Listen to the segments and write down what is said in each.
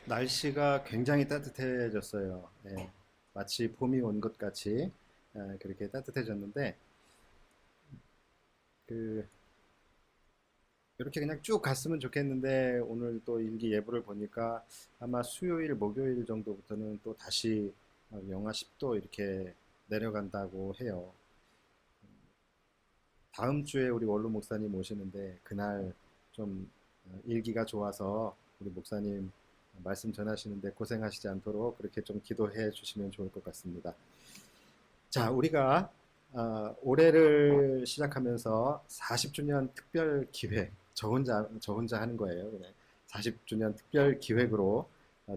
날씨가 굉장히 따뜻해졌어요. 네, 마치 봄이 온 것 같이 그렇게 따뜻해졌는데 그 이렇게 그냥 쭉 갔으면 좋겠는데 오늘 또 일기예보를 보니까 아마 수요일, 목요일 정도부터는 또 다시 영하 10도 이렇게 내려간다고 해요. 다음 주에 우리 원로 목사님 오시는데 그날 좀 일기가 좋아서 우리 목사님 말씀 전하시는데 고생하시지 않도록 그렇게 좀 기도해 주시면 좋을 것 같습니다. 자, 우리가 올해를 시작하면서 40주년 특별 기획, 저 혼자 하는 거예요. 그냥 40주년 특별 기획으로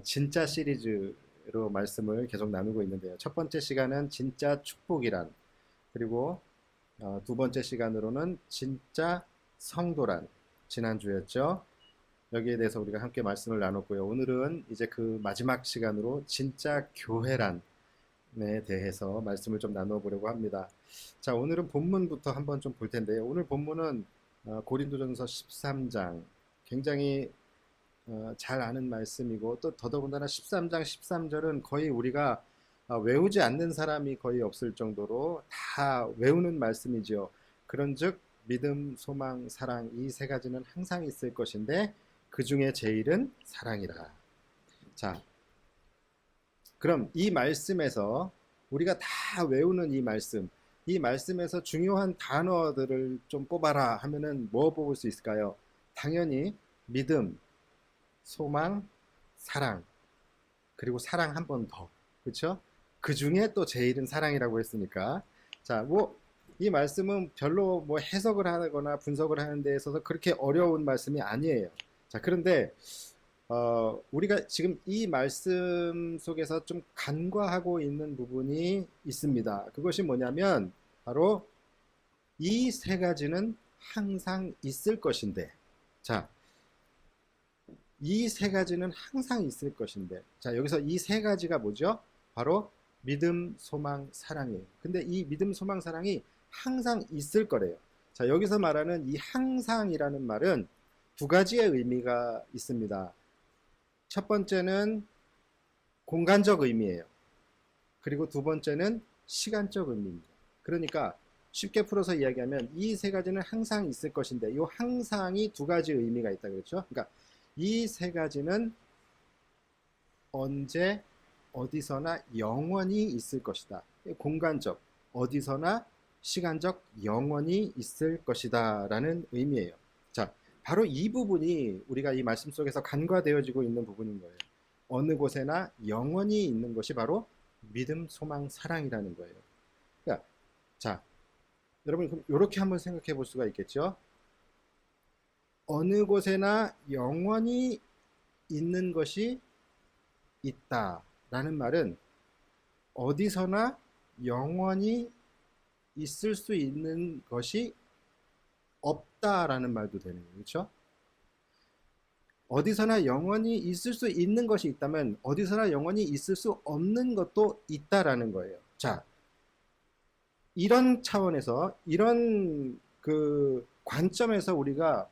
진짜 시리즈로 말씀을 계속 나누고 있는데요. 첫 번째 시간은 진짜 축복이란, 그리고 두 번째 시간으로는 진짜 성도란, 지난주였죠. 여기에 대해서 우리가 함께 말씀을 나눴고요. 오늘은 이제 그 마지막 시간으로 진짜 교회란, 에 대해서 말씀을 좀 나눠 보려고 합니다. 자, 오늘은 본문부터 한번 좀 볼 텐데요. 오늘 본문은 고린도전서 13장, 굉장히 잘 아는 말씀이고, 또 더더군다나 13장 13절은 거의 우리가 외우지 않는 사람이 거의 없을 정도로 다 외우는 말씀이지요. 그런즉 믿음, 소망, 사랑, 이 세 가지는 항상 있을 것인데 그 중에 제일은 사랑이라. 자, 그럼 이 말씀에서 우리가 다 외우는 이 말씀에서 중요한 단어들을 좀 뽑아라 하면은 뭐 뽑을 수 있을까요? 당연히 믿음, 소망, 사랑, 그리고 사랑 한 번 더. 그렇죠? 그 중에 또 제일은 사랑이라고 했으니까. 자, 뭐 이 말씀은 별로 뭐 해석을 하거나 분석을 하는 데 있어서 그렇게 어려운 말씀이 아니에요. 자, 그런데 우리가 지금 이 말씀 속에서 좀 간과하고 있는 부분이 있습니다. 그것이 뭐냐면 바로 이 세 가지는 항상 있을 것인데, 자, 이 세 가지는 항상 있을 것인데, 자, 여기서 이 세 가지가 뭐죠? 바로 믿음, 소망, 사랑이에요. 근데 이 믿음, 소망, 사랑이 항상 있을 거래요. 자, 여기서 말하는 이 항상이라는 말은 두 가지의 의미가 있습니다. 첫 번째는 공간적 의미예요. 그리고 두 번째는 시간적 의미입니다. 그러니까 쉽게 풀어서 이야기하면 이 세 가지는 항상 있을 것인데 이 항상이 두 가지 의미가 있다 그랬죠. 그러니까 이 세 가지는 언제 어디서나 영원히 있을 것이다. 공간적 어디서나 시간적 영원히 있을 것이다 라는 의미예요. 자, 바로 이 부분이 우리가 이 말씀 속에서 간과되어지고 있는 부분인 거예요. 어느 곳에나 영원히 있는 것이 바로 믿음, 소망, 사랑이라는 거예요. 그러니까 자, 여러분 그럼 이렇게 한번 생각해 볼 수가 있겠죠. 어느 곳에나 영원히 있는 것이 있다라는 말은 어디서나 영원히 있을 수 있는 것이 없다라는 말도 되는 거예요. 그렇죠? 어디서나 영원히 있을 수 있는 것이 있다면 어디서나 영원히 있을 수 없는 것도 있다라는 거예요. 자, 이런 차원에서 이런 그 관점에서 우리가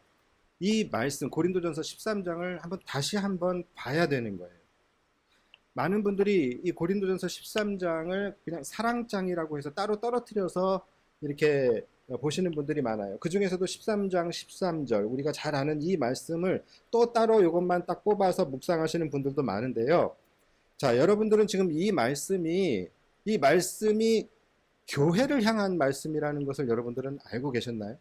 이 말씀 고린도전서 13장을 다시 한번 봐야 되는 거예요. 많은 분들이 이 고린도전서 13장을 그냥 사랑장이라고 해서 따로 떨어뜨려서 이렇게 보시는 분들이 많아요. 그 중에서도 13장 13절 우리가 잘 아는 이 말씀을 또 따로 이것만 딱 뽑아서 묵상하시는 분들도 많은데요. 자, 여러분들은 지금 이 말씀이 교회를 향한 말씀이라는 것을 여러분들은 알고 계셨나요?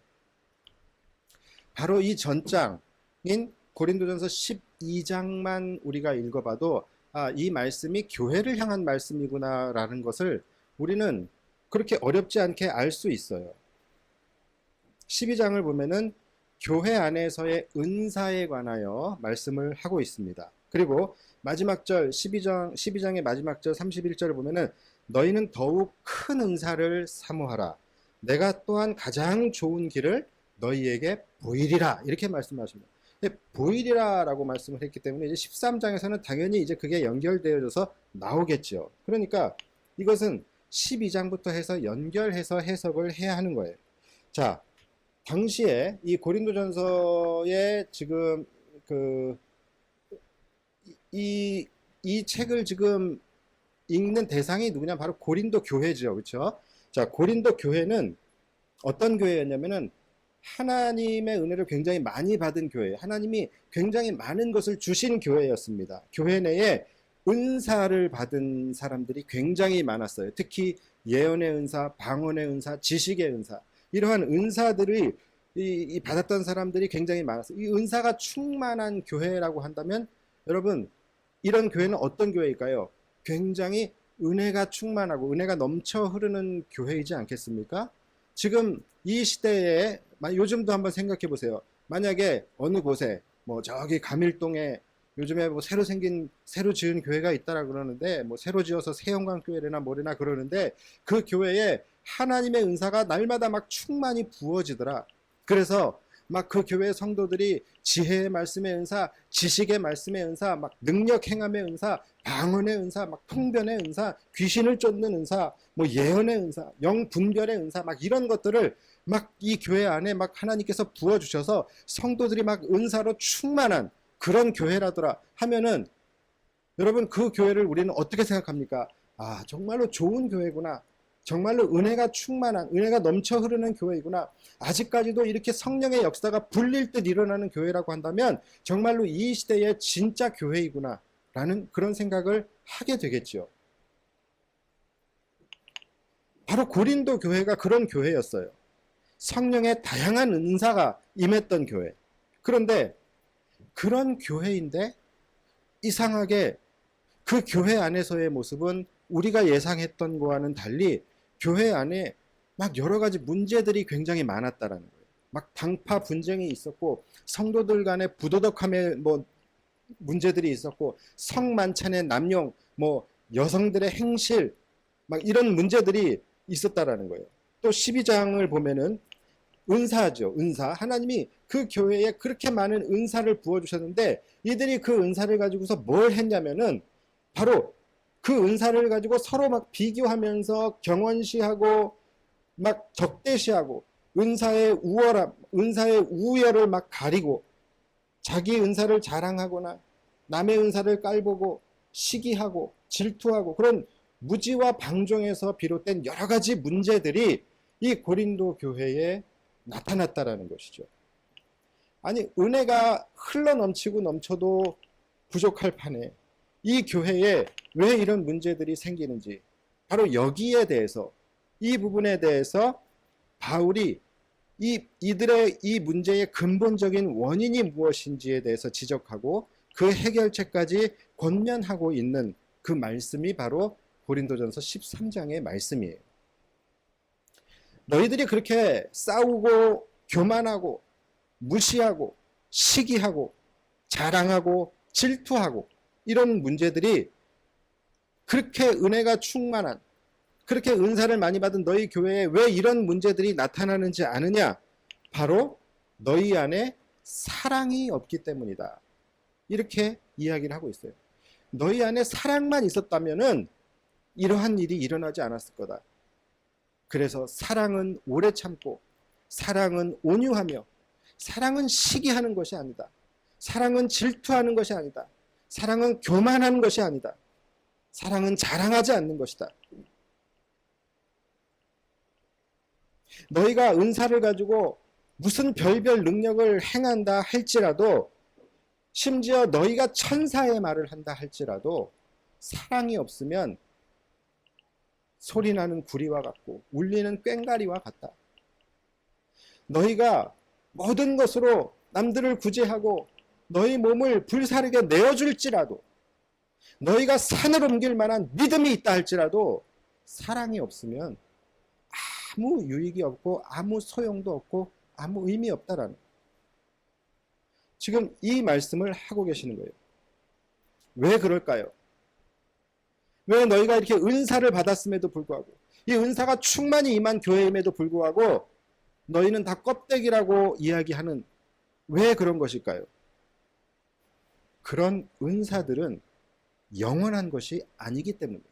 바로 이 전장인 고린도전서 12장만 우리가 읽어봐도 이 말씀이 교회를 향한 말씀이구나라는 것을 우리는 그렇게 어렵지 않게 알 수 있어요. 12장을 보면은 교회 안에서의 은사에 관하여 말씀을 하고 있습니다. 그리고 마지막 절 12장의 마지막 절 31절을 보면은 너희는 더욱 큰 은사를 사모하라. 내가 또한 가장 좋은 길을 너희에게 보이리라. 이렇게 말씀하십니다. 보이리라라고 말씀을 했기 때문에 이제 13장에서는 당연히 이제 그게 연결되어져서 나오겠죠. 그러니까 이것은 12장부터 해서 연결해서 해석을 해야 하는 거예요. 자, 당시에 이 고린도전서에 지금 그 이, 이 책을 지금 읽는 대상이 누구냐? 바로 고린도 교회죠. 그렇죠? 자, 고린도 교회는 어떤 교회였냐면은 하나님의 은혜를 굉장히 많이 받은 교회, 하나님이 굉장히 많은 것을 주신 교회였습니다. 교회 내에 은사를 받은 사람들이 굉장히 많았어요. 특히 예언의 은사, 방언의 은사, 지식의 은사, 이러한 은사들을 이 받았던 사람들이 굉장히 많았어요. 이 은사가 충만한 교회라고 한다면 여러분, 이런 교회는 어떤 교회일까요? 굉장히 은혜가 충만하고 은혜가 넘쳐 흐르는 교회이지 않겠습니까? 지금 이 시대에 요즘도 한번 생각해 보세요. 만약에 어느 곳에 뭐 저기 가밀동에 요즘에 뭐 새로 생긴 새로 지은 교회가 있다라 그러는데 뭐 새로 지어서 새영광교회나 뭐래나 그러는데 그 교회에 하나님의 은사가 날마다 막 충만히 부어지더라. 그래서 막 그 교회 성도들이 지혜의 말씀의 은사, 지식의 말씀의 은사, 막 능력 행함의 은사, 방언의 은사, 막 통변의 은사, 귀신을 쫓는 은사, 뭐 예언의 은사, 영 분별의 은사, 막 이런 것들을 막 이 교회 안에 막 하나님께서 부어 주셔서 성도들이 막 은사로 충만한 그런 교회라더라 하면은 여러분 그 교회를 우리는 어떻게 생각합니까? 아, 정말로 좋은 교회구나. 정말로 은혜가 충만한, 은혜가 넘쳐 흐르는 교회이구나. 아직까지도 이렇게 성령의 역사가 불릴 듯 일어나는 교회라고 한다면 정말로 이 시대의 진짜 교회이구나. 라는 그런 생각을 하게 되겠죠. 바로 고린도 교회가 그런 교회였어요. 성령의 다양한 은사가 임했던 교회. 그런데 그런 교회인데 이상하게 그 교회 안에서의 모습은 우리가 예상했던 거와는 달리 교회 안에 막 여러 가지 문제들이 굉장히 많았다라는 거예요. 막 당파 분쟁이 있었고 성도들 간의 부도덕함의 뭐 문제들이 있었고 성만찬의 남용, 뭐 여성들의 행실, 막 이런 문제들이 있었다라는 거예요. 또 12장을 보면은 은사죠. 은사. 하나님이 그 교회에 그렇게 많은 은사를 부어주셨는데 이들이 그 은사를 가지고서 뭘 했냐면은 바로 그 은사를 가지고 서로 막 비교하면서 경원시하고 막 적대시하고 은사의 우월함, 은사의 우열을 막 가리고 자기 은사를 자랑하거나 남의 은사를 깔보고 시기하고 질투하고 그런 무지와 방종에서 비롯된 여러 가지 문제들이 이 고린도 교회에 나타났다라는 것이죠. 아니 은혜가 흘러 넘치고 넘쳐도 부족할 판에 이 교회에 왜 이런 문제들이 생기는지 바로 여기에 대해서 이 부분에 대해서 바울이 이들의 이 문제의 근본적인 원인이 무엇인지에 대해서 지적하고 그 해결책까지 권면하고 있는 그 말씀이 바로 고린도전서 13장의 말씀이에요. 너희들이 그렇게 싸우고 교만하고 무시하고 시기하고 자랑하고 질투하고 이런 문제들이 그렇게 은혜가 충만한 그렇게 은사를 많이 받은 너희 교회에 왜 이런 문제들이 나타나는지 아느냐? 바로 너희 안에 사랑이 없기 때문이다. 이렇게 이야기를 하고 있어요. 너희 안에 사랑만 있었다면은 이러한 일이 일어나지 않았을 거다. 그래서 사랑은 오래 참고 사랑은 온유하며 사랑은 시기하는 것이 아니다. 사랑은 질투하는 것이 아니다. 사랑은 교만하는 것이 아니다. 사랑은 자랑하지 않는 것이다. 너희가 은사를 가지고 무슨 별별 능력을 행한다 할지라도 심지어 너희가 천사의 말을 한다 할지라도 사랑이 없으면 소리나는 구리와 같고 울리는 꽹과리와 같다. 너희가 모든 것으로 남들을 구제하고 너희 몸을 불사르게 내어줄지라도 너희가 산을 옮길 만한 믿음이 있다 할지라도 사랑이 없으면 아무 유익이 없고 아무 소용도 없고 아무 의미 없다라는 지금 이 말씀을 하고 계시는 거예요. 왜 그럴까요? 왜 너희가 이렇게 은사를 받았음에도 불구하고 이 은사가 충만히 임한 교회임에도 불구하고 너희는 다 껍데기라고 이야기하는 왜 그런 것일까요? 그런 은사들은 영원한 것이 아니기 때문이에요.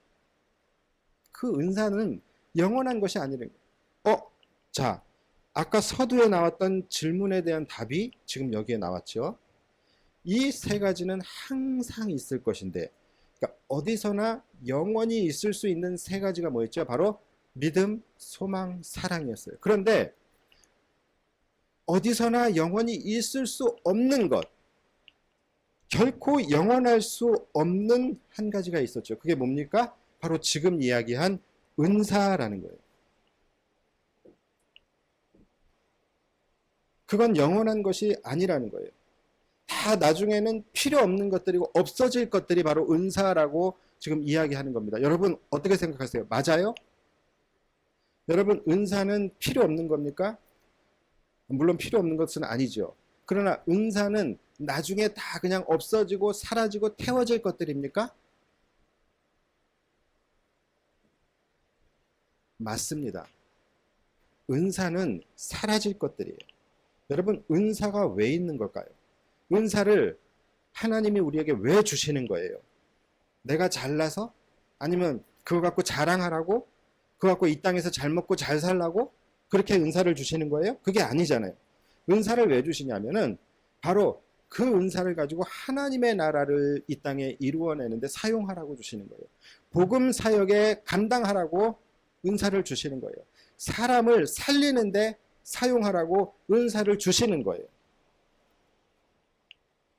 그 은사는 영원한 것이 아니라는 거예요. 자, 아까 서두에 나왔던 질문에 대한 답이 지금 여기에 나왔죠. 이 세 가지는 항상 있을 것인데, 그러니까 어디서나 영원히 있을 수 있는 세 가지가 뭐였죠? 바로 믿음, 소망, 사랑이었어요. 그런데 어디서나 영원히 있을 수 없는 것, 결코 영원할 수 없는 한 가지가 있었죠. 그게 뭡니까? 바로 지금 이야기한 은사라는 거예요. 그건 영원한 것이 아니라는 거예요. 다 나중에는 필요 없는 것들이고 없어질 것들이 바로 은사라고 지금 이야기하는 겁니다. 여러분 어떻게 생각하세요? 맞아요? 여러분 은사는 필요 없는 겁니까? 물론 필요 없는 것은 아니죠. 그러나 은사는 나중에 다 그냥 없어지고 사라지고 태워질 것들입니까? 맞습니다. 은사는 사라질 것들이에요. 여러분 은사가 왜 있는 걸까요? 은사를 하나님이 우리에게 왜 주시는 거예요? 내가 잘나서? 아니면 그거 갖고 자랑하라고? 그거 갖고 이 땅에서 잘 먹고 잘 살라고? 그렇게 은사를 주시는 거예요? 그게 아니잖아요. 은사를 왜 주시냐면은 바로 그 은사를 가지고 하나님의 나라를 이 땅에 이루어내는데 사용하라고 주시는 거예요. 복음 사역에 감당하라고 은사를 주시는 거예요. 사람을 살리는데 사용하라고 은사를 주시는 거예요.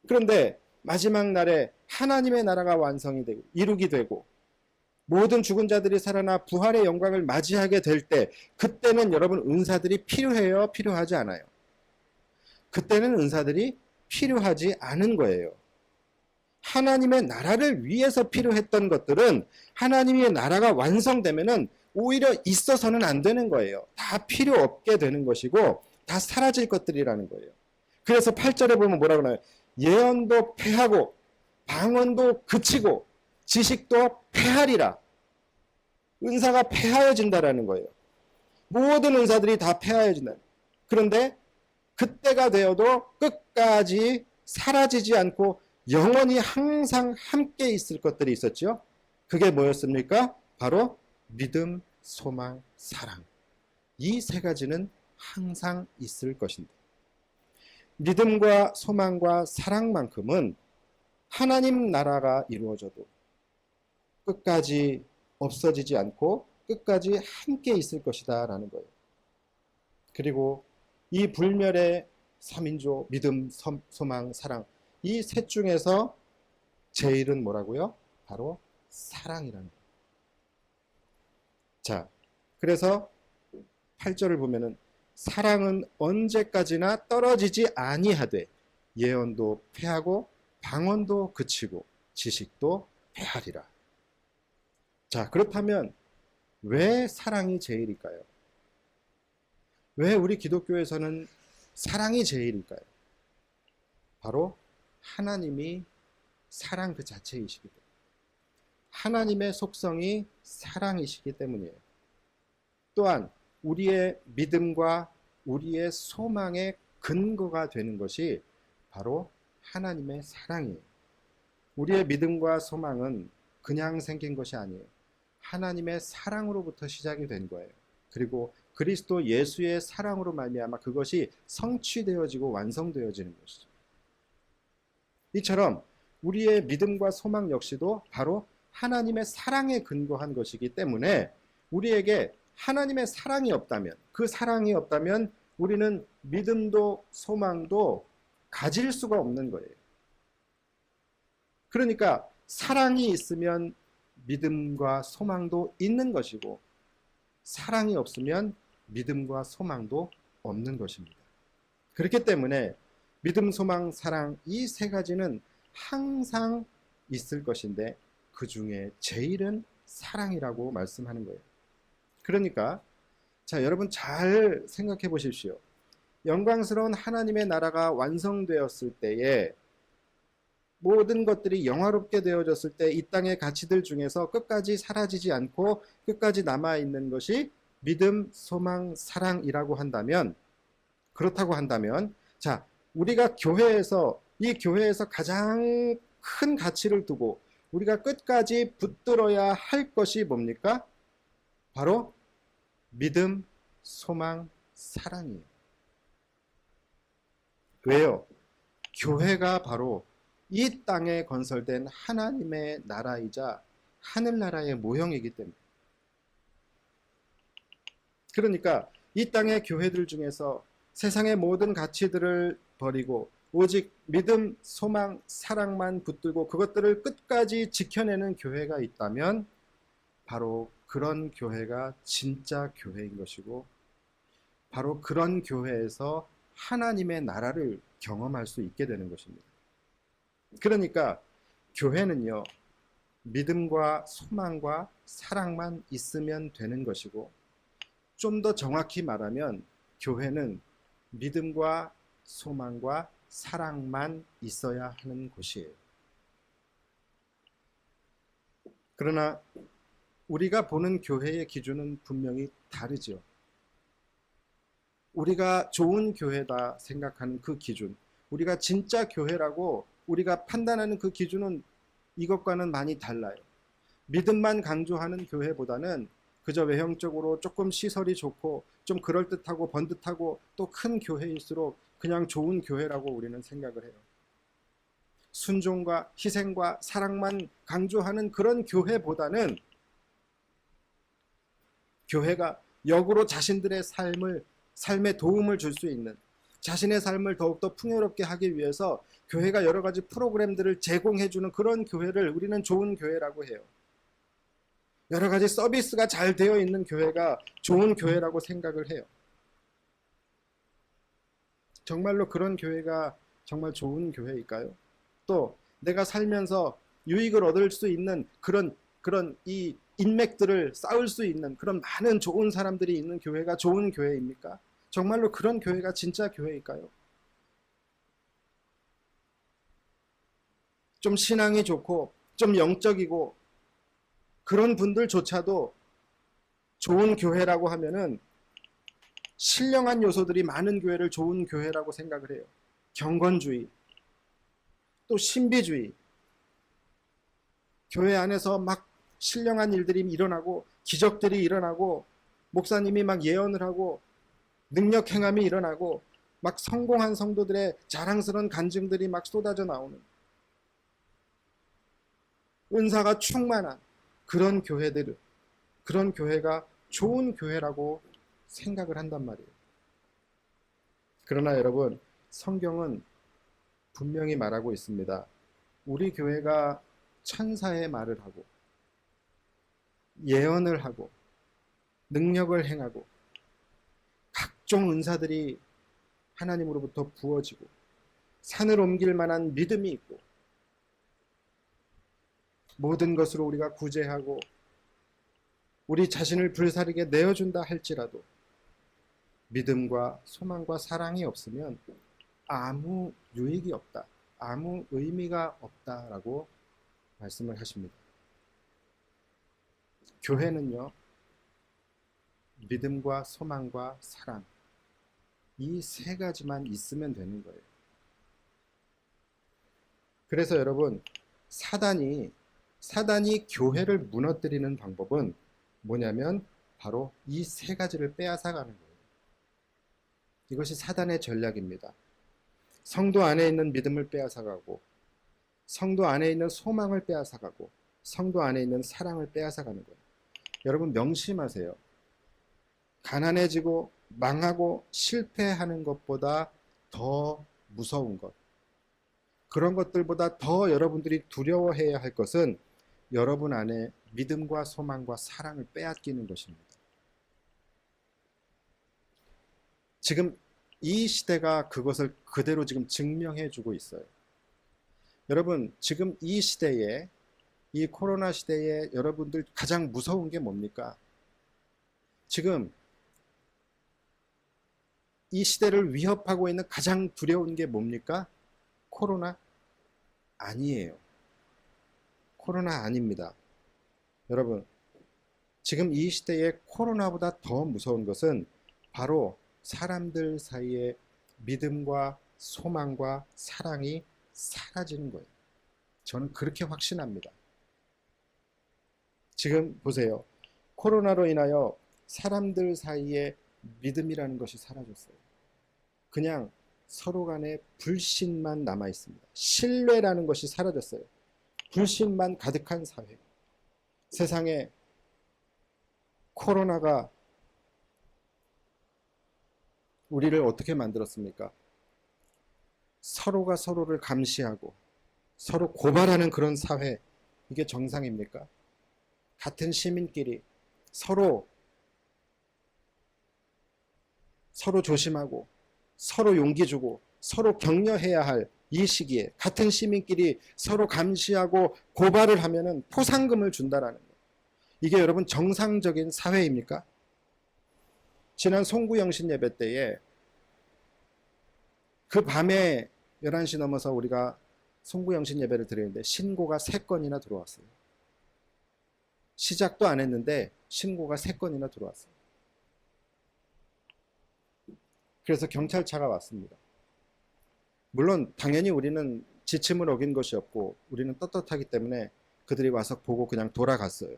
그런데 마지막 날에 하나님의 나라가 완성이 되고 이루게 되고 모든 죽은 자들이 살아나 부활의 영광을 맞이하게 될 때, 그때는 여러분 은사들이 필요해요? 필요하지 않아요? 그때는 은사들이 필요하지 않은 거예요. 하나님의 나라를 위해서 필요했던 것들은 하나님의 나라가 완성되면은 오히려 있어서는 안 되는 거예요. 다 필요 없게 되는 것이고 다 사라질 것들이라는 거예요. 그래서 8절에 보면 뭐라고 하나요? 예언도 패하고 방언도 그치고 지식도 패하리라. 은사가 패하여진다라는 거예요. 모든 은사들이 다 패하여진다. 그런데 그때가 되어도 끝까지 사라지지 않고 영원히 항상 함께 있을 것들이 있었죠. 그게 뭐였습니까? 바로 믿음, 소망, 사랑. 이 세 가지는 항상 있을 것인데, 믿음과 소망과 사랑만큼은 하나님 나라가 이루어져도 끝까지 없어지지 않고 끝까지 함께 있을 것이다 라는 거예요. 그리고 이 불멸의 3인조 믿음, 소망, 사랑, 이 셋 중에서 제일은 뭐라고요? 바로 사랑이라는 거예요. 자, 그래서 8절을 보면은 사랑은 언제까지나 떨어지지 아니하되 예언도 패하고 방언도 그치고 지식도 패하리라. 자, 그렇다면 왜 사랑이 제일일까요? 왜 우리 기독교에서는 사랑이 제일일까요? 바로 하나님이 사랑 그 자체이시기 때문에, 하나님의 속성이 사랑이시기 때문이에요. 또한 우리의 믿음과 우리의 소망의 근거가 되는 것이 바로 하나님의 사랑이에요. 우리의 믿음과 소망은 그냥 생긴 것이 아니에요. 하나님의 사랑으로부터 시작이 된 거예요. 그리고 그리스도 예수의 사랑으로 말미암아 그것이 성취되어지고 완성되어지는 것이죠. 이처럼 우리의 믿음과 소망 역시도 바로 하나님의 사랑에 근거한 것이기 때문에 우리에게 하나님의 사랑이 없다면, 그 사랑이 없다면 우리는 믿음도 소망도 가질 수가 없는 거예요. 그러니까 사랑이 있으면 믿음과 소망도 있는 것이고, 사랑이 없으면 믿음과 소망도 없는 것입니다. 그렇기 때문에 믿음, 소망, 사랑 이 세 가지는 항상 있을 것인데 그 중에 제일은 사랑이라고 말씀하는 거예요. 그러니까 자, 여러분 잘 생각해 보십시오. 영광스러운 하나님의 나라가 완성되었을 때에 모든 것들이 영화롭게 되어졌을 때 이 땅의 가치들 중에서 끝까지 사라지지 않고 끝까지 남아있는 것이 믿음, 소망, 사랑이라고 한다면, 그렇다고 한다면, 자, 우리가 이 교회에서 가장 큰 가치를 두고 우리가 끝까지 붙들어야 할 것이 뭡니까? 바로 믿음, 소망, 사랑이에요. 왜요? 교회가 바로 이 땅에 건설된 하나님의 나라이자 하늘나라의 모형이기 때문에, 그러니까 이 땅의 교회들 중에서 세상의 모든 가치들을 버리고 오직 믿음, 소망, 사랑만 붙들고 그것들을 끝까지 지켜내는 교회가 있다면 바로 그런 교회가 진짜 교회인 것이고, 바로 그런 교회에서 하나님의 나라를 경험할 수 있게 되는 것입니다. 그러니까 교회는요, 믿음과 소망과 사랑만 있으면 되는 것이고, 좀 더 정확히 말하면 교회는 믿음과 소망과 사랑만 있어야 하는 곳이에요. 그러나 우리가 보는 교회의 기준은 분명히 다르죠. 우리가 좋은 교회다 생각하는 그 기준, 우리가 진짜 교회라고 우리가 판단하는 그 기준은 이것과는 많이 달라요. 믿음만 강조하는 교회보다는 그저 외형적으로 조금 시설이 좋고 좀 그럴듯하고 번듯하고 또 큰 교회일수록 그냥 좋은 교회라고 우리는 생각을 해요. 순종과 희생과 사랑만 강조하는 그런 교회보다는 교회가 역으로 자신들의 삶에 도움을 줄 수 있는, 자신의 삶을 더욱더 풍요롭게 하기 위해서 교회가 여러 가지 프로그램들을 제공해주는 그런 교회를 우리는 좋은 교회라고 해요. 여러 가지 서비스가 잘 되어 있는 교회가 좋은 교회라고 생각을 해요. 정말로 그런 교회가 정말 좋은 교회일까요? 또 내가 살면서 유익을 얻을 수 있는 그런 이 인맥들을 쌓을 수 있는 그런 많은 좋은 사람들이 있는 교회가 좋은 교회입니까? 정말로 그런 교회가 진짜 교회일까요? 좀 신앙이 좋고 좀 영적이고 그런 분들조차도 좋은 교회라고 하면은 신령한 요소들이 많은 교회를 좋은 교회라고 생각을 해요. 경건주의, 또 신비주의, 교회 안에서 막 신령한 일들이 일어나고 기적들이 일어나고 목사님이 막 예언을 하고 능력 행함이 일어나고 막 성공한 성도들의 자랑스러운 간증들이 막 쏟아져 나오는, 은사가 충만한 그런 교회들, 그런 교회가 좋은 교회라고 생각을 한단 말이에요. 그러나 여러분, 성경은 분명히 말하고 있습니다. 우리 교회가 천사의 말을 하고 예언을 하고 능력을 행하고 각종 은사들이 하나님으로부터 부어지고 산을 옮길 만한 믿음이 있고 모든 것으로 우리가 구제하고 우리 자신을 불사르게 내어준다 할지라도 믿음과 소망과 사랑이 없으면 아무 유익이 없다, 아무 의미가 없다라고 말씀을 하십니다. 교회는요, 믿음과 소망과 사랑, 이 세 가지만 있으면 되는 거예요. 그래서 여러분, 사단이 교회를 무너뜨리는 방법은 뭐냐면 바로 이 세 가지를 빼앗아가는 거예요. 이것이 사단의 전략입니다. 성도 안에 있는 믿음을 빼앗아가고 성도 안에 있는 소망을 빼앗아가고 성도 안에 있는 사랑을 빼앗아가는 거예요. 여러분 명심하세요. 가난해지고 망하고 실패하는 것보다 더 무서운 것, 그런 것들보다 더 여러분들이 두려워해야 할 것은 여러분 안에 믿음과 소망과 사랑을 빼앗기는 것입니다. 지금 이 시대가 그것을 그대로 지금 증명해 주고 있어요. 여러분, 지금 이 시대에, 이 코로나 시대에 여러분들 가장 무서운 게 뭡니까? 지금 이 시대를 위협하고 있는 가장 두려운 게 뭡니까? 코로나? 아니에요. 코로나 아닙니다. 여러분, 지금 이 시대에 코로나보다 더 무서운 것은 바로 사람들 사이에 믿음과 소망과 사랑이 사라지는 거예요. 저는 그렇게 확신합니다. 지금 보세요. 코로나로 인하여 사람들 사이에 믿음이라는 것이 사라졌어요. 그냥 서로 간에 불신만 남아 있습니다. 신뢰라는 것이 사라졌어요. 불신만 가득한 사회. 세상에 코로나가 우리를 어떻게 만들었습니까? 서로가 서로를 감시하고 서로 고발하는 그런 사회, 이게 정상입니까? 같은 시민끼리 서로 조심하고 서로 용기 주고 서로 격려해야 할 이 시기에 같은 시민끼리 서로 감시하고 고발을 하면은 포상금을 준다라는 거예요. 이게 여러분 정상적인 사회입니까? 지난 송구영신 예배 때에 그 밤에 11시 넘어서 우리가 송구영신 예배를 드리는데 신고가 3건이나 들어왔어요. 시작도 안 했는데 신고가 3건이나 들어왔어요. 그래서 경찰차가 왔습니다. 물론 당연히 우리는 지침을 어긴 것이 없고 우리는 떳떳하기 때문에 그들이 와서 보고 그냥 돌아갔어요.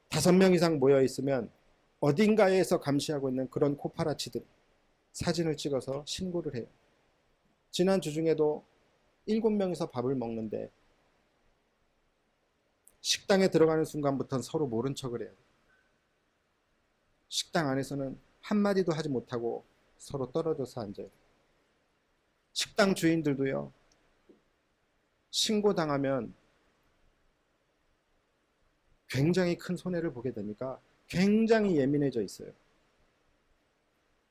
다섯 명 이상 모여 있으면 어딘가에서 감시하고 있는 그런 코파라치들 사진을 찍어서 신고를 해요. 지난주 중에도 7명이서 밥을 먹는데 식당에 들어가는 순간부터는 서로 모른 척을 해요. 식당 안에서는 한마디도 하지 못하고 서로 떨어져서 앉아요. 식당 주인들도요, 신고당하면 굉장히 큰 손해를 보게 되니까 굉장히 예민해져 있어요.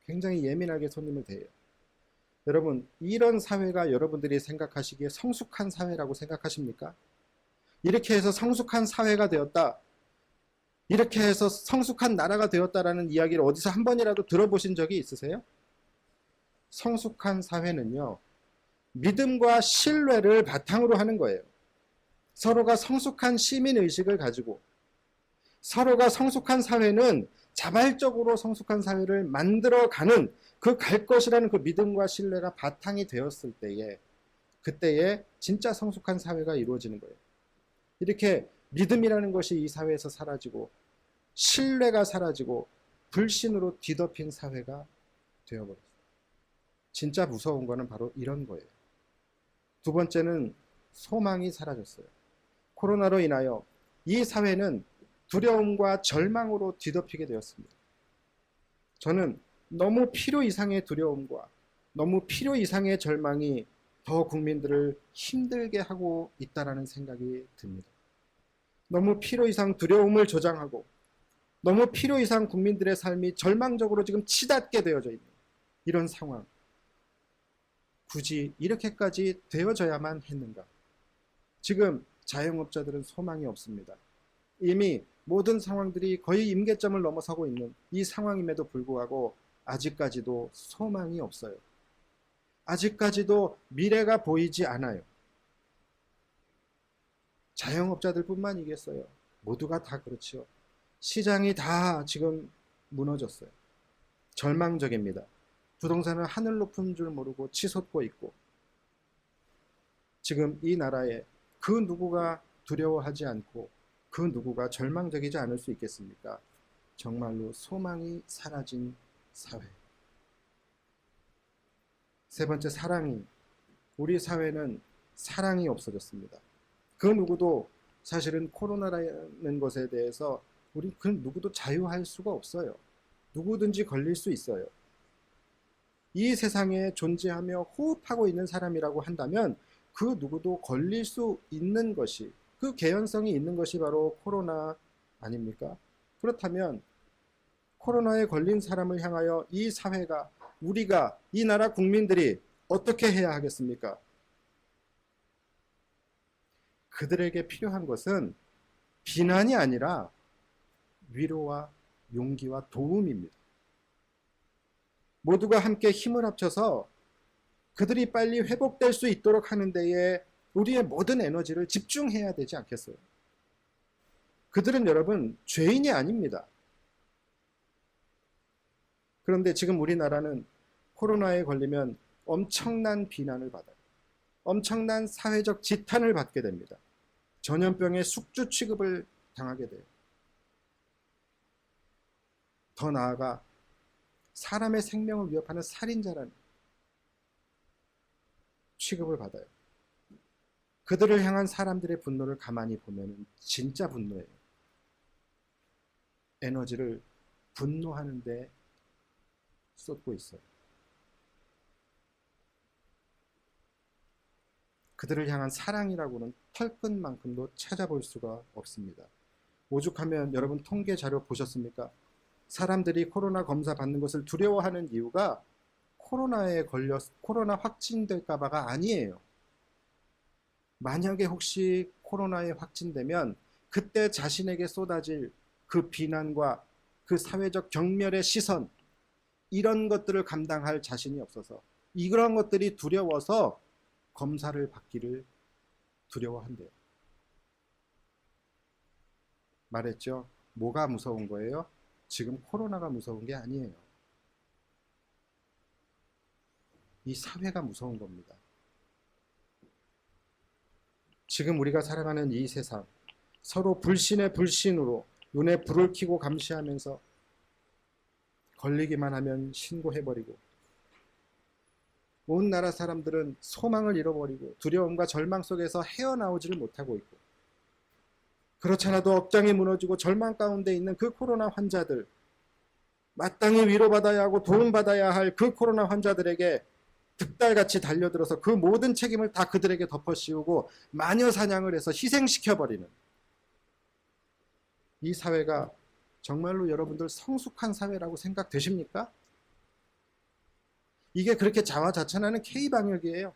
굉장히 예민하게 손님을 대해요. 여러분, 이런 사회가 여러분들이 생각하시기에 성숙한 사회라고 생각하십니까? 이렇게 해서 성숙한 사회가 되었다, 이렇게 해서 성숙한 나라가 되었다라는 이야기를 어디서 한 번이라도 들어보신 적이 있으세요? 성숙한 사회는요, 믿음과 신뢰를 바탕으로 하는 거예요. 서로가 성숙한 시민의식을 가지고, 서로가 성숙한 사회는 자발적으로 성숙한 사회를 만들어가는 그 갈 것이라는 그 믿음과 신뢰가 바탕이 되었을 때에, 그때에 진짜 성숙한 사회가 이루어지는 거예요. 이렇게 믿음이라는 것이 이 사회에서 사라지고 신뢰가 사라지고 불신으로 뒤덮인 사회가 되어버렸어요. 진짜 무서운 거는 바로 이런 거예요. 두 번째는 소망이 사라졌어요. 코로나로 인하여 이 사회는 두려움과 절망으로 뒤덮이게 되었습니다. 저는 너무 필요 이상의 두려움과 너무 필요 이상의 절망이 더 국민들을 힘들게 하고 있다는 생각이 듭니다. 너무 필요 이상 두려움을 조장하고 너무 필요 이상 국민들의 삶이 절망적으로 지금 치닫게 되어져 있는 이런 상황. 굳이 이렇게까지 되어져야만 했는가? 지금 자영업자들은 소망이 없습니다. 이미 모든 상황들이 거의 임계점을 넘어서고 있는 이 상황임에도 불구하고 아직까지도 소망이 없어요. 아직까지도 미래가 보이지 않아요. 자영업자들뿐만이겠어요. 모두가 다 그렇지요. 시장이 다 지금 무너졌어요. 절망적입니다. 부동산은 하늘 높은 줄 모르고 치솟고 있고, 지금 이 나라에 그 누구가 두려워하지 않고 그 누구가 절망적이지 않을 수 있겠습니까? 정말로 소망이 사라진 사회. 세 번째, 사랑이. 우리 사회는 사랑이 없어졌습니다. 그 누구도 사실은 코로나라는 것에 대해서 우리 그 누구도 자유할 수가 없어요. 누구든지 걸릴 수 있어요. 이 세상에 존재하며 호흡하고 있는 사람이라고 한다면 그 누구도 걸릴 수 있는 것이, 그 개연성이 있는 것이 바로 코로나 아닙니까? 그렇다면 코로나에 걸린 사람을 향하여 이 사회가, 우리가, 이 나라 국민들이 어떻게 해야 하겠습니까? 그들에게 필요한 것은 비난이 아니라 위로와 용기와 도움입니다. 모두가 함께 힘을 합쳐서 그들이 빨리 회복될 수 있도록 하는 데에 우리의 모든 에너지를 집중해야 되지 않겠어요? 그들은 여러분 죄인이 아닙니다. 그런데 지금 우리나라는 코로나에 걸리면 엄청난 비난을 받아요. 엄청난 사회적 지탄을 받게 됩니다. 전염병의 숙주 취급을 당하게 돼요. 더 나아가 사람의 생명을 위협하는 살인자라는 취급을 받아요. 그들을 향한 사람들의 분노를 가만히 보면 진짜 분노예요. 에너지를 분노하는 데 쏟고 있어요. 그들을 향한 사랑이라고는 털끝만큼도 찾아볼 수가 없습니다. 오죽하면 여러분 통계 자료 보셨습니까? 사람들이 코로나 검사 받는 것을 두려워하는 이유가 코로나 확진될까 봐가 아니에요. 만약에 혹시 코로나에 확진되면 그때 자신에게 쏟아질 그 비난과 그 사회적 경멸의 시선, 이런 것들을 감당할 자신이 없어서, 이런 것들이 두려워서 검사를 받기를 두려워한대요. 말했죠? 뭐가 무서운 거예요? 지금 코로나가 무서운 게 아니에요. 이 사회가 무서운 겁니다. 지금 우리가 살아가는 이 세상, 서로 불신의 불신으로 눈에 불을 켜고 감시하면서 걸리기만 하면 신고해버리고, 온 나라 사람들은 소망을 잃어버리고 두려움과 절망 속에서 헤어나오지를 못하고 있고, 그렇잖아도 억장이 무너지고 절망 가운데 있는 그 코로나 환자들, 마땅히 위로받아야 하고 도움받아야 할 그 코로나 환자들에게 득달같이 달려들어서 그 모든 책임을 다 그들에게 덮어씌우고 마녀 사냥을 해서 희생시켜버리는 이 사회가 정말로 여러분들 성숙한 사회라고 생각되십니까? 이게 그렇게 자화자찬하는 K방역이에요.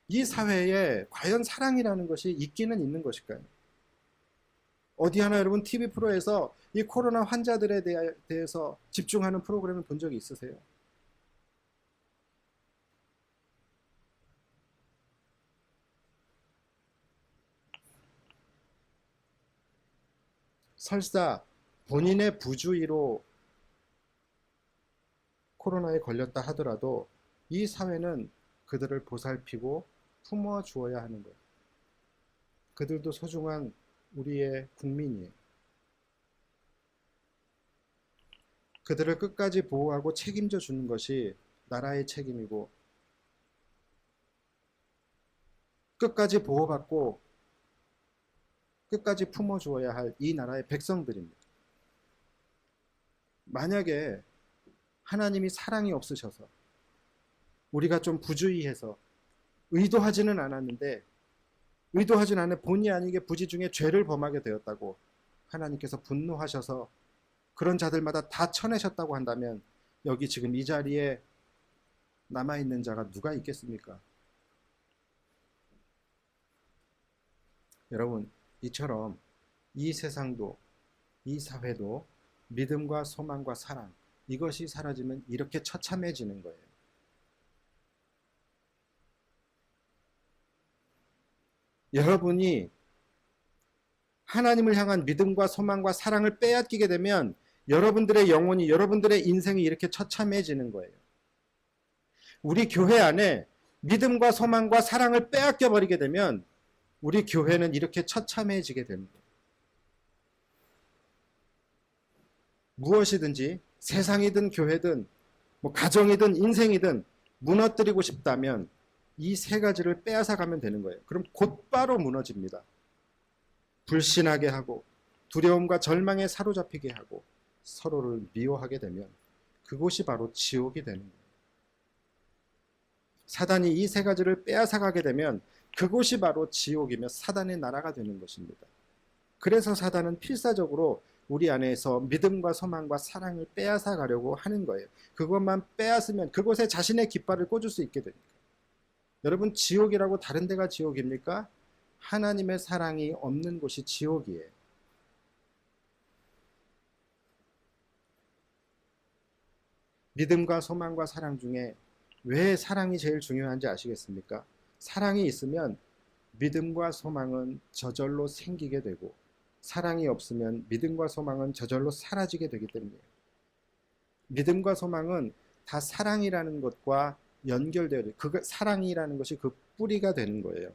이 사회에 과연 사랑이라는 것이 있기는 있는 것일까요? 어디 하나 여러분 TV 프로에서 이 코로나 환자들에 대해서 집중하는 프로그램을 본 적이 있으세요? 설사 본인의 부주의로 코로나에 걸렸다 하더라도 이 사회는 그들을 보살피고 품어 주어야 하는 거예요. 그들도 소중한 우리의 국민이에요. 그들을 끝까지 보호하고 책임져 주는 것이 나라의 책임이고, 끝까지 보호받고 끝까지 품어 주어야 할 이 나라의 백성들입니다. 만약에 하나님이 사랑이 없으셔서 우리가 좀 부주의해서 의도하지는 않았는데, 의도하진 않은 본의 아니게 부지 중에 죄를 범하게 되었다고 하나님께서 분노하셔서 그런 자들마다 다 쳐내셨다고 한다면 여기 지금 이 자리에 남아있는 자가 누가 있겠습니까? 여러분, 이처럼 이 세상도 이 사회도 믿음과 소망과 사랑, 이것이 사라지면 이렇게 처참해지는 거예요. 여러분이 하나님을 향한 믿음과 소망과 사랑을 빼앗기게 되면 여러분들의 영혼이, 여러분들의 인생이 이렇게 처참해지는 거예요. 우리 교회 안에 믿음과 소망과 사랑을 빼앗겨 버리게 되면 우리 교회는 이렇게 처참해지게 됩니다. 무엇이든지 세상이든 교회든 뭐 가정이든 인생이든 무너뜨리고 싶다면 이 세 가지를 빼앗아 가면 되는 거예요. 그럼 곧바로 무너집니다. 불신하게 하고 두려움과 절망에 사로잡히게 하고 서로를 미워하게 되면 그곳이 바로 지옥이 되는 거예요. 사단이 이 세 가지를 빼앗아 가게 되면 그곳이 바로 지옥이며 사단의 나라가 되는 것입니다. 그래서 사단은 필사적으로 우리 안에서 믿음과 소망과 사랑을 빼앗아 가려고 하는 거예요. 그것만 빼앗으면 그곳에 자신의 깃발을 꽂을 수 있게 됩니다. 여러분, 지옥이라고 다른 데가 지옥입니까? 하나님의 사랑이 없는 곳이 지옥이에요. 믿음과 소망과 사랑 중에 왜 사랑이 제일 중요한지 아시겠습니까? 사랑이 있으면 믿음과 소망은 저절로 생기게 되고, 사랑이 없으면 믿음과 소망은 저절로 사라지게 되기 때문이에요. 믿음과 소망은 다 사랑이라는 것과 연결되어 있어요. 사랑이라는 것이 그 뿌리가 되는 거예요.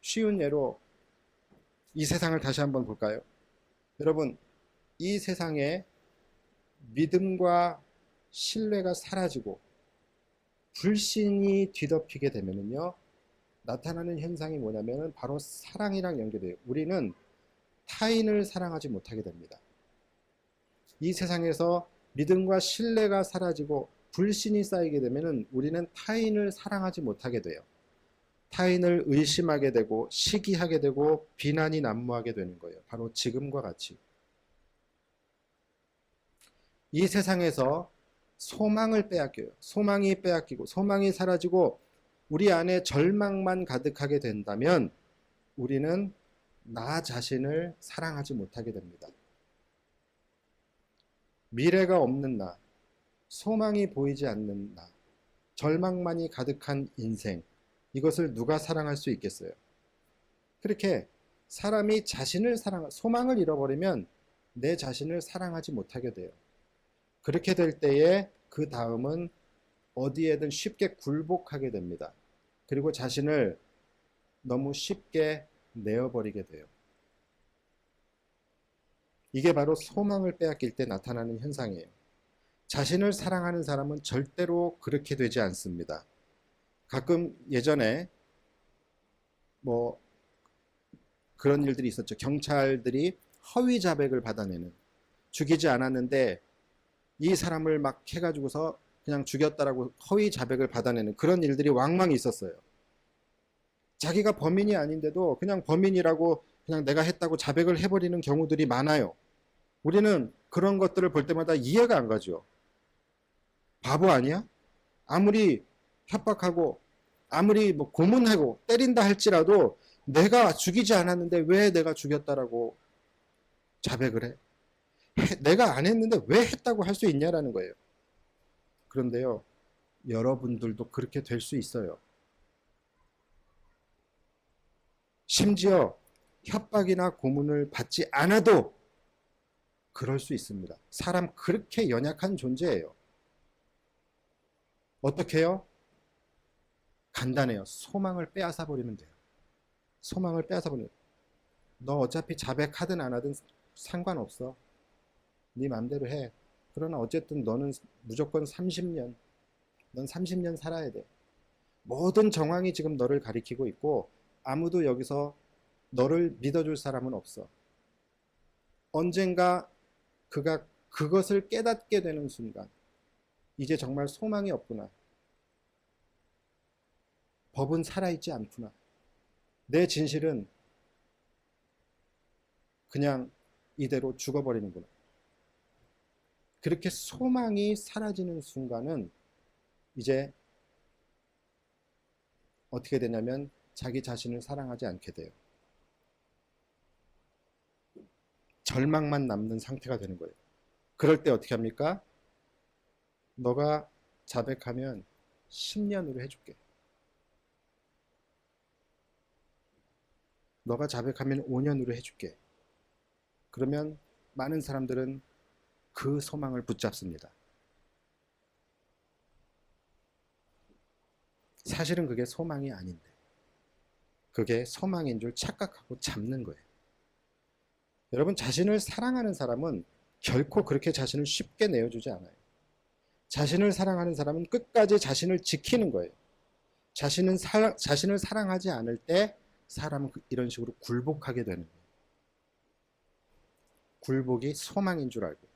쉬운 예로 이 세상을 다시 한번 볼까요? 여러분, 이 세상에 믿음과 신뢰가 사라지고 불신이 뒤덮이게 되면요, 나타나는 현상이 뭐냐면 바로 사랑이랑 연결돼요. 우리는 타인을 사랑하지 못하게 됩니다. 이 세상에서 믿음과 신뢰가 사라지고 불신이 쌓이게 되면 우리는 타인을 사랑하지 못하게 돼요. 타인을 의심하게 되고 시기하게 되고 비난이 난무하게 되는 거예요. 바로 지금과 같이. 이 세상에서 소망을 빼앗겨요. 소망이 빼앗기고 소망이 사라지고 우리 안에 절망만 가득하게 된다면 우리는 나 자신을 사랑하지 못하게 됩니다. 미래가 없는 나, 소망이 보이지 않는 나, 절망만이 가득한 인생, 이것을 누가 사랑할 수 있겠어요? 그렇게 사람이 자신을 소망을 잃어버리면 내 자신을 사랑하지 못하게 돼요. 그렇게 될 때에 그 다음은 어디에든 쉽게 굴복하게 됩니다. 그리고 자신을 너무 쉽게 내어버리게 돼요. 이게 바로 소망을 빼앗길 때 나타나는 현상이에요. 자신을 사랑하는 사람은 절대로 그렇게 되지 않습니다. 가끔 예전에 뭐 그런 일들이 있었죠. 경찰들이 허위 자백을 받아내는, 죽이지 않았는데 이 사람을 막 해가지고서 그냥 죽였다라고 허위 자백을 받아내는 그런 일들이 왕왕 있었어요. 자기가 범인이 아닌데도 그냥 범인이라고 그냥 내가 했다고 자백을 해버리는 경우들이 많아요. 우리는 그런 것들을 볼 때마다 이해가 안 가죠. 바보 아니야? 아무리 협박하고 아무리 뭐 고문하고 때린다 할지라도 내가 죽이지 않았는데 왜 내가 죽였다라고 자백을 해? 내가 안 했는데 왜 했다고 할 수 있냐라는 거예요. 그런데요, 여러분들도 그렇게 될 수 있어요. 심지어 협박이나 고문을 받지 않아도 그럴 수 있습니다. 사람 그렇게 연약한 존재예요. 어떻게 해요? 간단해요. 소망을 빼앗아 버리면 돼요. 소망을 빼앗아 버리면 돼요. 너 어차피 자백하든 안 하든 상관없어. 네 맘대로 해. 그러나 어쨌든 너는 무조건 30년, 넌 30년 살아야 돼. 모든 정황이 지금 너를 가리키고 있고 아무도 여기서 너를 믿어줄 사람은 없어. 언젠가 그가 그것을 깨닫게 되는 순간 이제 정말 소망이 없구나. 법은 살아있지 않구나. 내 진실은 그냥 이대로 죽어버리는구나. 그렇게 소망이 사라지는 순간은 이제 어떻게 되냐면 자기 자신을 사랑하지 않게 돼요. 절망만 남는 상태가 되는 거예요. 그럴 때 어떻게 합니까? 너가 자백하면 10년으로 해줄게. 너가 자백하면 5년으로 해줄게. 그러면 많은 사람들은 그 소망을 붙잡습니다. 사실은 그게 소망이 아닌데 그게 소망인 줄 착각하고 잡는 거예요. 여러분, 자신을 사랑하는 사람은 결코 그렇게 자신을 쉽게 내어주지 않아요. 자신을 사랑하는 사람은 끝까지 자신을 지키는 거예요. 자신을 사랑하지 않을 때 사람은 이런 식으로 굴복하게 되는 거예요. 굴복이 소망인 줄 알고.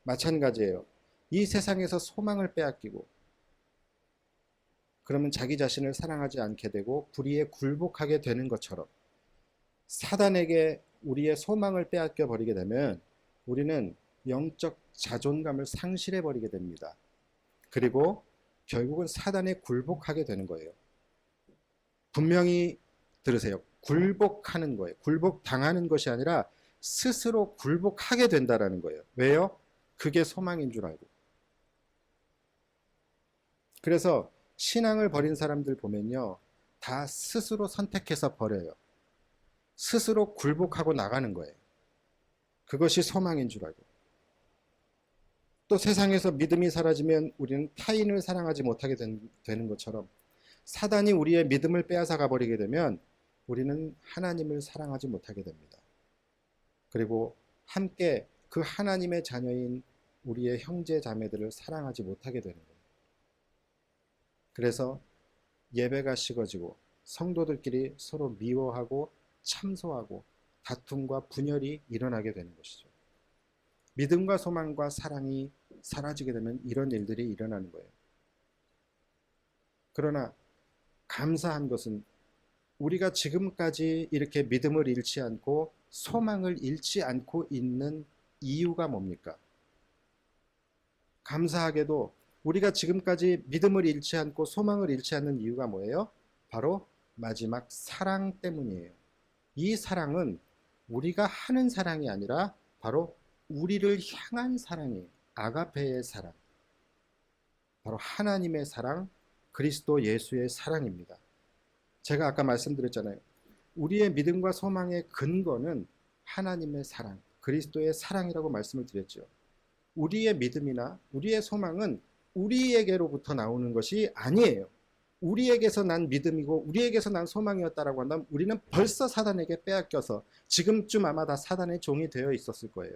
마찬가지예요. 이 세상에서 소망을 빼앗기고 그러면 자기 자신을 사랑하지 않게 되고 불의에 굴복하게 되는 것처럼 사단에게 우리의 소망을 빼앗겨 버리게 되면 우리는 영적 자존감을 상실해 버리게 됩니다. 그리고 결국은 사단에 굴복하게 되는 거예요. 분명히 들으세요. 굴복하는 거예요. 굴복당하는 것이 아니라 스스로 굴복하게 된다라는 거예요. 왜요? 그게 소망인 줄 알고. 그래서 신앙을 버린 사람들 보면요, 다 스스로 선택해서 버려요. 스스로 굴복하고 나가는 거예요. 그것이 소망인 줄 알고. 또 세상에서 믿음이 사라지면 우리는 타인을 사랑하지 못하게 되는 것처럼 사단이 우리의 믿음을 빼앗아 가버리게 되면 우리는 하나님을 사랑하지 못하게 됩니다. 그리고 함께 그 하나님의 자녀인 우리의 형제 자매들을 사랑하지 못하게 되는 거예요. 그래서 예배가 식어지고 성도들끼리 서로 미워하고 참소하고 다툼과 분열이 일어나게 되는 것이죠. 믿음과 소망과 사랑이 사라지게 되면 이런 일들이 일어나는 거예요. 그러나 감사한 것은 우리가 지금까지 이렇게 믿음을 잃지 않고 소망을 잃지 않고 있는 이유가 뭡니까? 감사하게도 우리가 지금까지 믿음을 잃지 않고 소망을 잃지 않는 이유가 뭐예요? 바로 마지막 사랑 때문이에요. 이 사랑은 우리가 하는 사랑이 아니라 바로 우리를 향한 사랑이에요. 아가페의 사랑. 바로 하나님의 사랑, 그리스도 예수의 사랑입니다. 제가 아까 말씀드렸잖아요. 우리의 믿음과 소망의 근거는 하나님의 사랑, 그리스도의 사랑이라고 말씀을 드렸죠. 우리의 믿음이나 우리의 소망은 우리에게로부터 나오는 것이 아니에요. 우리에게서 난 믿음이고 우리에게서 난 소망이었다라고 한다면 우리는 벌써 사단에게 빼앗겨서 지금쯤 아마 다 사단의 종이 되어 있었을 거예요.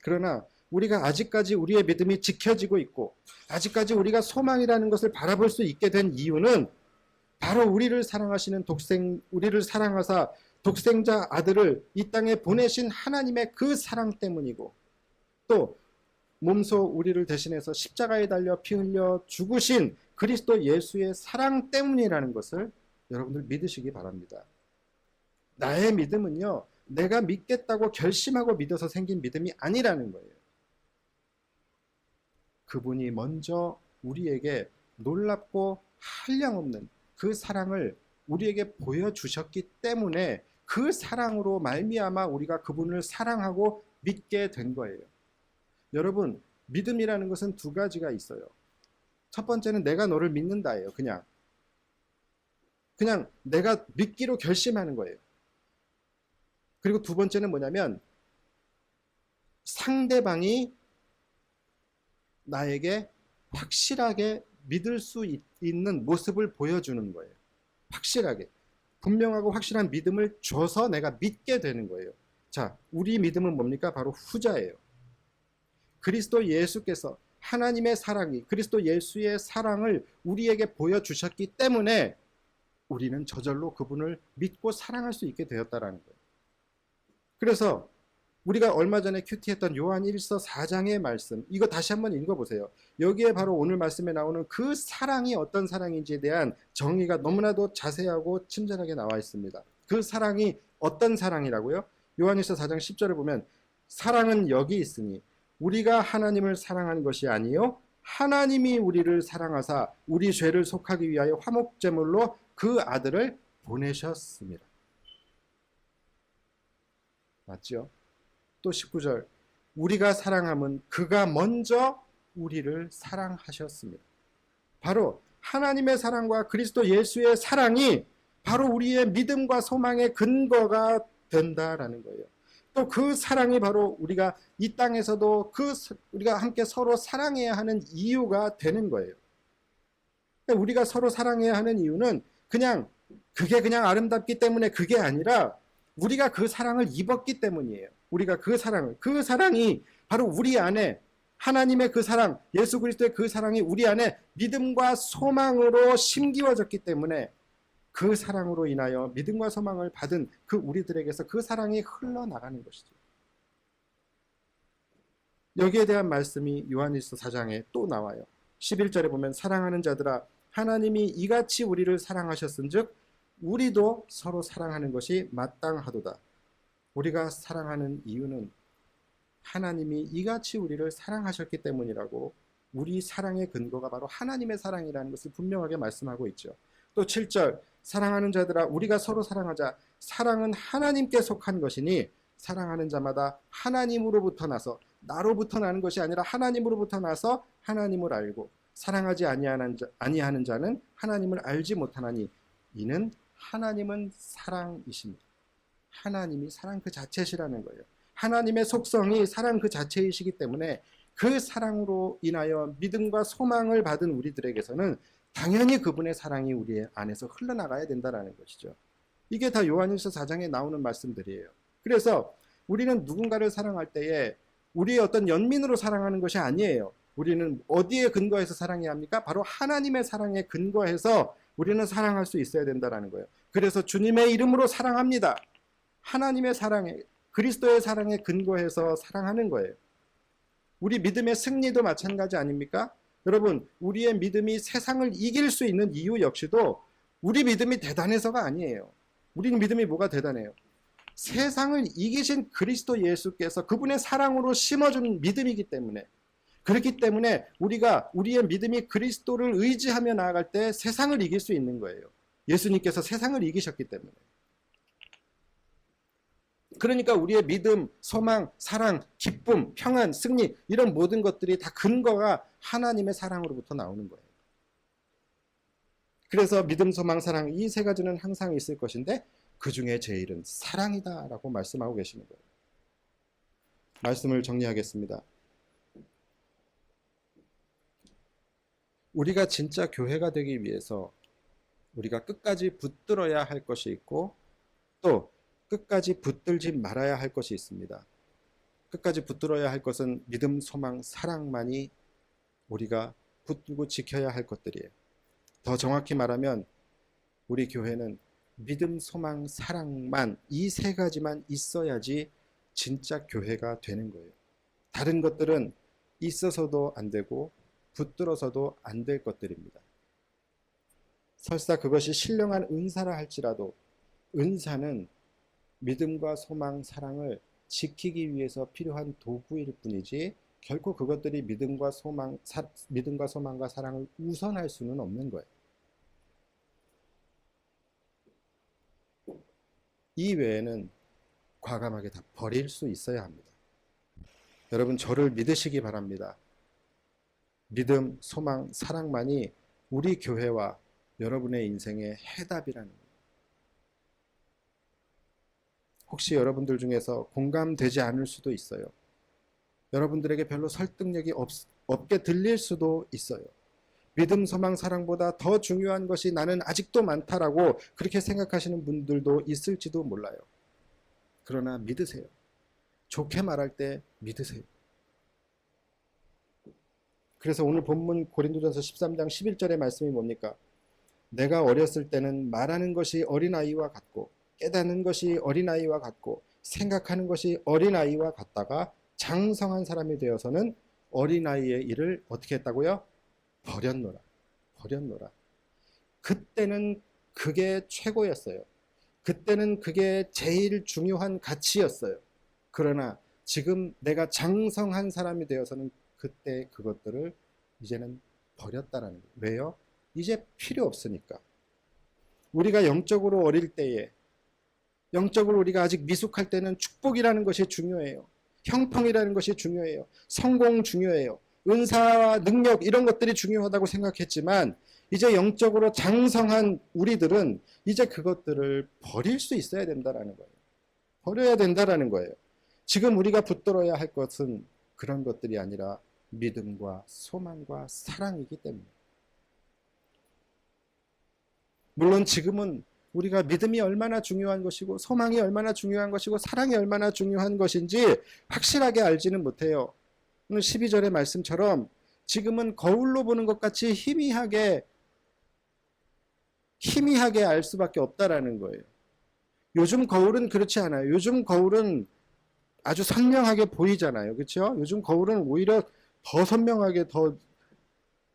그러나 우리가 아직까지 우리의 믿음이 지켜지고 있고 아직까지 우리가 소망이라는 것을 바라볼 수 있게 된 이유는 바로 우리를 사랑하시는 우리를 사랑하사 독생자 아들을 이 땅에 보내신 하나님의 그 사랑 때문이고 또 몸소 우리를 대신해서 십자가에 달려 피 흘려 죽으신 그리스도 예수의 사랑 때문이라는 것을 여러분들 믿으시기 바랍니다. 나의 믿음은요, 내가 믿겠다고 결심하고 믿어서 생긴 믿음이 아니라는 거예요. 그분이 먼저 우리에게 놀랍고 한량없는 그 사랑을 우리에게 보여주셨기 때문에 그 사랑으로 말미암아 우리가 그분을 사랑하고 믿게 된 거예요. 여러분, 믿음이라는 것은 두 가지가 있어요. 첫 번째는 내가 너를 믿는다예요. 그냥 내가 믿기로 결심하는 거예요. 그리고 두 번째는 뭐냐면 상대방이 나에게 확실하게 믿을 수 있는 모습을 보여주는 거예요. 확실하게. 분명하고 확실한 믿음을 줘서 내가 믿게 되는 거예요. 자, 우리 믿음은 뭡니까? 바로 후자예요. 그리스도 예수께서 하나님의 사랑이 그리스도 예수의 사랑을 우리에게 보여주셨기 때문에 우리는 저절로 그분을 믿고 사랑할 수 있게 되었다라는 거예요. 그래서 우리가 얼마 전에 큐티했던 요한 1서 4장의 말씀, 이거 다시 한번 읽어보세요. 여기에 바로 오늘 말씀에 나오는 그 사랑이 어떤 사랑인지에 대한 정의가 너무나도 자세하고 친절하게 나와 있습니다. 그 사랑이 어떤 사랑이라고요? 요한 1서 4장 10절을 보면 사랑은 여기 있으니 우리가 하나님을 사랑하는 것이 아니요 하나님이 우리를 사랑하사 우리 죄를 속하기 위하여 화목제물로 그 아들을 보내셨습니다. 맞죠? 또 19절 우리가 사랑함은 그가 먼저 우리를 사랑하셨습니다. 바로 하나님의 사랑과 그리스도 예수의 사랑이 바로 우리의 믿음과 소망의 근거가 된다라는 거예요. 또 그 사랑이 바로 우리가 이 땅에서도 우리가 함께 서로 사랑해야 하는 이유가 되는 거예요. 우리가 서로 사랑해야 하는 이유는 그게 그냥 아름답기 때문에 그게 아니라 우리가 그 사랑을 입었기 때문이에요. 우리가 그 사랑이 바로 우리 안에 하나님의 그 사랑, 예수 그리스도의 그 사랑이 우리 안에 믿음과 소망으로 심기워졌기 때문에 그 사랑으로 인하여 믿음과 소망을 받은 그 우리들에게서 그 사랑이 흘러나가는 것이죠. 여기에 대한 말씀이 요한일서 4장에 또 나와요. 11절에 보면 사랑하는 자들아 하나님이 이같이 우리를 사랑하셨은즉 우리도 서로 사랑하는 것이 마땅하도다. 우리가 사랑하는 이유는 하나님이 이같이 우리를 사랑하셨기 때문이라고 우리 사랑의 근거가 바로 하나님의 사랑이라는 것을 분명하게 말씀하고 있죠. 또 7절 사랑하는 자들아 우리가 서로 사랑하자. 사랑은 하나님께 속한 것이니 사랑하는 자마다 하나님으로부터 나서 나로부터 나는 것이 아니라 하나님으로부터 나서 하나님을 알고 사랑하지 아니하는 자는 하나님을 알지 못하나니 이는 하나님은 사랑이십니다. 하나님이 사랑 그 자체시라는 거예요. 하나님의 속성이 사랑 그 자체이시기 때문에 그 사랑으로 인하여 믿음과 소망을 받은 우리들에게서는 당연히 그분의 사랑이 우리 안에서 흘러나가야 된다는 것이죠. 이게 다 요한일서 4장에 나오는 말씀들이에요. 그래서 우리는 누군가를 사랑할 때에 우리의 어떤 연민으로 사랑하는 것이 아니에요. 우리는 어디에 근거해서 사랑해야 합니까? 바로 하나님의 사랑에 근거해서 우리는 사랑할 수 있어야 된다는 거예요. 그래서 주님의 이름으로 사랑합니다. 하나님의 사랑에, 그리스도의 사랑에 근거해서 사랑하는 거예요. 우리 믿음의 승리도 마찬가지 아닙니까? 여러분, 우리의 믿음이 세상을 이길 수 있는 이유 역시도 우리 믿음이 대단해서가 아니에요. 우리 믿음이 뭐가 대단해요? 세상을 이기신 그리스도 예수께서 그분의 사랑으로 심어준 믿음이기 때문에, 그렇기 때문에 우리가 우리의 믿음이 그리스도를 의지하며 나아갈 때 세상을 이길 수 있는 거예요. 예수님께서 세상을 이기셨기 때문에. 그러니까 우리의 믿음, 소망, 사랑, 기쁨, 평안, 승리 이런 모든 것들이 다 근거가 하나님의 사랑으로부터 나오는 거예요. 그래서 믿음, 소망, 사랑 이 세 가지는 항상 있을 것인데 그 중에 제일은 사랑이다 라고 말씀하고 계시는 거예요. 말씀을 정리하겠습니다. 우리가 진짜 교회가 되기 위해서 우리가 끝까지 붙들어야 할 것이 있고 또 끝까지 붙들지 말아야 할 것이 있습니다. 끝까지 붙들어야 할 것은 믿음, 소망, 사랑만이 우리가 붙들고 지켜야 할 것들이에요. 더 정확히 말하면 우리 교회는 믿음, 소망, 사랑만 이 세 가지만 있어야지 진짜 교회가 되는 거예요. 다른 것들은 있어서도 안 되고 붙들어서도 안 될 것들입니다. 설사 그것이 신령한 은사라 할지라도 은사는 믿음과 소망, 사랑을 지키기 위해서 필요한 도구일 뿐이지 결코 그것들이 믿음과 소망과 사랑을 우선할 수는 없는 거예요. 이 외에는 과감하게 다 버릴 수 있어야 합니다. 여러분, 저를 믿으시기 바랍니다. 믿음, 소망, 사랑만이 우리 교회와 여러분의 인생의 해답이라는 거예요. 혹시 여러분들 중에서 공감되지 않을 수도 있어요. 여러분들에게 별로 설득력이 없게 들릴 수도 있어요. 믿음, 소망, 사랑보다 더 중요한 것이 나는 아직도 많다라고 그렇게 생각하시는 분들도 있을지도 몰라요. 그러나 믿으세요. 좋게 말할 때 믿으세요. 그래서 오늘 본문 고린도전서 13장 11절의 말씀이 뭡니까? 내가 어렸을 때는 말하는 것이 어린아이와 같고 깨닫는 것이 어린아이와 같고 생각하는 것이 어린아이와 같다가 장성한 사람이 되어서는 어린아이의 일을 어떻게 했다고요? 버렸노라. 그때는 그게 최고였어요. 그때는 그게 제일 중요한 가치였어요. 그러나 지금 내가 장성한 사람이 되어서는 그때 그것들을 이제는 버렸다라는 거예요. 왜요? 이제 필요 없으니까. 우리가 영적으로 어릴 때에, 영적으로 우리가 아직 미숙할 때는 축복이라는 것이 중요해요. 형통이라는 것이 중요해요. 성공 중요해요. 은사와 능력 이런 것들이 중요하다고 생각했지만 이제 영적으로 장성한 우리들은 이제 그것들을 버릴 수 있어야 된다는 거예요. 버려야 된다는 거예요. 지금 우리가 붙들어야 할 것은 그런 것들이 아니라 믿음과 소망과 사랑이기 때문에. 물론 지금은 우리가 믿음이 얼마나 중요한 것이고 소망이 얼마나 중요한 것이고 사랑이 얼마나 중요한 것인지 확실하게 알지는 못해요. 오늘 12절의 말씀처럼 지금은 거울로 보는 것 같이 희미하게 알 수밖에 없다라는 거예요. 요즘 거울은 그렇지 않아요. 요즘 거울은 아주 선명하게 보이잖아요. 그렇죠? 요즘 거울은 오히려 더 선명하게 더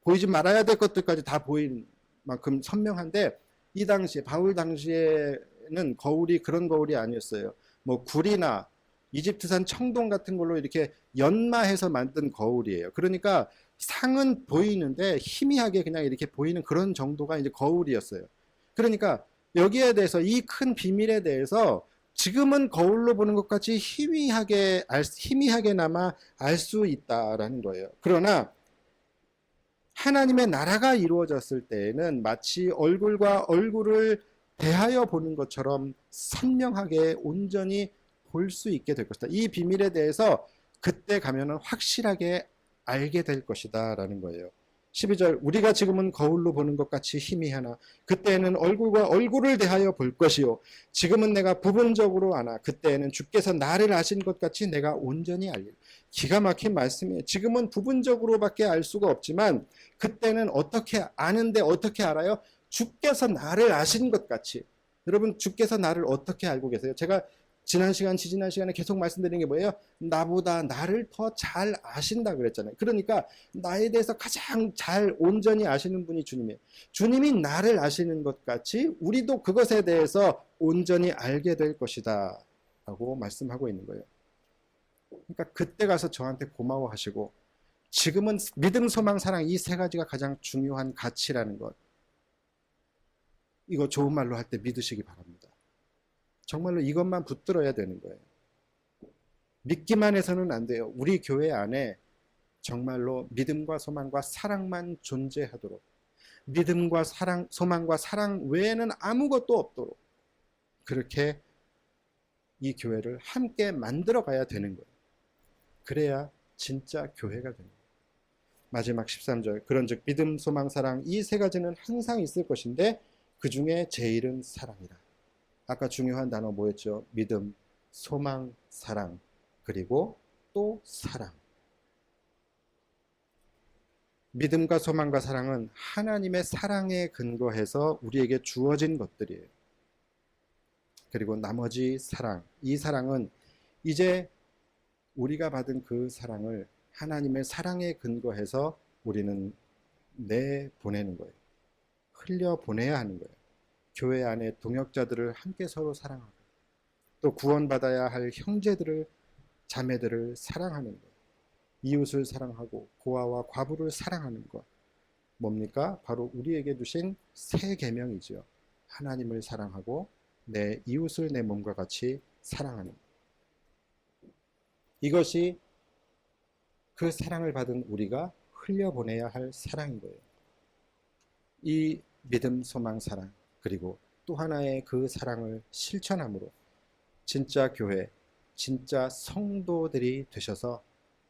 보이지 말아야 될 것들까지 다 보이는 만큼 선명한데 이 당시에 바울 당시에는 거울이 그런 거울이 아니었어요. 뭐 굴이나 이집트산 청동 같은 걸로 이렇게 연마해서 만든 거울이에요. 그러니까 상은 보이는데 희미하게 그냥 이렇게 보이는 그런 정도가 이제 거울이었어요. 그러니까 여기에 대해서 이 큰 비밀에 대해서 지금은 거울로 보는 것 같이 희미하게나마 알 수 있다라는 거예요. 그러나 하나님의 나라가 이루어졌을 때에는 마치 얼굴과 얼굴을 대하여 보는 것처럼 선명하게 온전히 볼 수 있게 될 것이다. 이 비밀에 대해서 그때 가면은 확실하게 알게 될 것이다 라는 거예요. 12절 우리가 지금은 거울로 보는 것 같이 희미하나 그때에는 얼굴과 얼굴을 대하여 볼 것이요 지금은 내가 부분적으로 아나 그때에는 주께서 나를 아신 것 같이 내가 온전히 알리라. 기가 막힌 말씀이에요. 지금은 부분적으로밖에 알 수가 없지만 그때는 어떻게 아는데 어떻게 알아요? 주께서 나를 아신 것 같이. 여러분 주께서 나를 어떻게 알고 계세요? 제가 지난 시간에 계속 말씀드린 게 뭐예요? 나보다 나를 더 잘 아신다 그랬잖아요. 그러니까 나에 대해서 가장 잘 온전히 아시는 분이 주님이에요. 주님이 나를 아시는 것 같이 우리도 그것에 대해서 온전히 알게 될 것이다 라고 말씀하고 있는 거예요. 그러니까 그때 가서 저한테 고마워하시고 지금은 믿음, 소망, 사랑 이 세 가지가 가장 중요한 가치라는 것, 이거 좋은 말로 할 때 믿으시기 바랍니다. 정말로 이것만 붙들어야 되는 거예요. 믿기만 해서는 안 돼요. 우리 교회 안에 정말로 믿음과 소망과 사랑만 존재하도록, 믿음과 사랑, 소망과 사랑 외에는 아무것도 없도록 그렇게 이 교회를 함께 만들어 가야 되는 거예요. 그래야 진짜 교회가 되는 거예요. 마지막 13절 그런즉 믿음, 소망, 사랑 이 세 가지는 항상 있을 것인데 그 중에 제일은 사랑이다. 아까 중요한 단어 뭐였죠? 믿음, 소망, 사랑, 그리고 또 사랑. 믿음과 소망과 사랑은 하나님의 사랑에 근거해서 우리에게 주어진 것들이에요. 그리고 나머지 사랑, 이 사랑은 이제 우리가 받은 그 사랑을 하나님의 사랑에 근거해서 우리는 내보내는 거예요. 흘려보내야 하는 거예요. 교회 안에 동역자들을 함께 서로 사랑하고 또 구원받아야 할 형제들을, 자매들을 사랑하는 것, 이웃을 사랑하고 고아와 과부를 사랑하는 것, 뭡니까? 바로 우리에게 주신 새 계명이죠. 하나님을 사랑하고 내 이웃을 내 몸과 같이 사랑하는 것. 이것이 그 사랑을 받은 우리가 흘려보내야 할 사랑인 거예요. 이 믿음, 소망, 사랑, 그리고 또 하나의 그 사랑을 실천함으로 진짜 교회, 진짜 성도들이 되셔서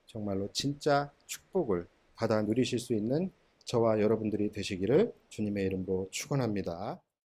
정말로 진짜 축복을 받아 누리실 수 있는 저와 여러분들이 되시기를 주님의 이름으로 축원합니다.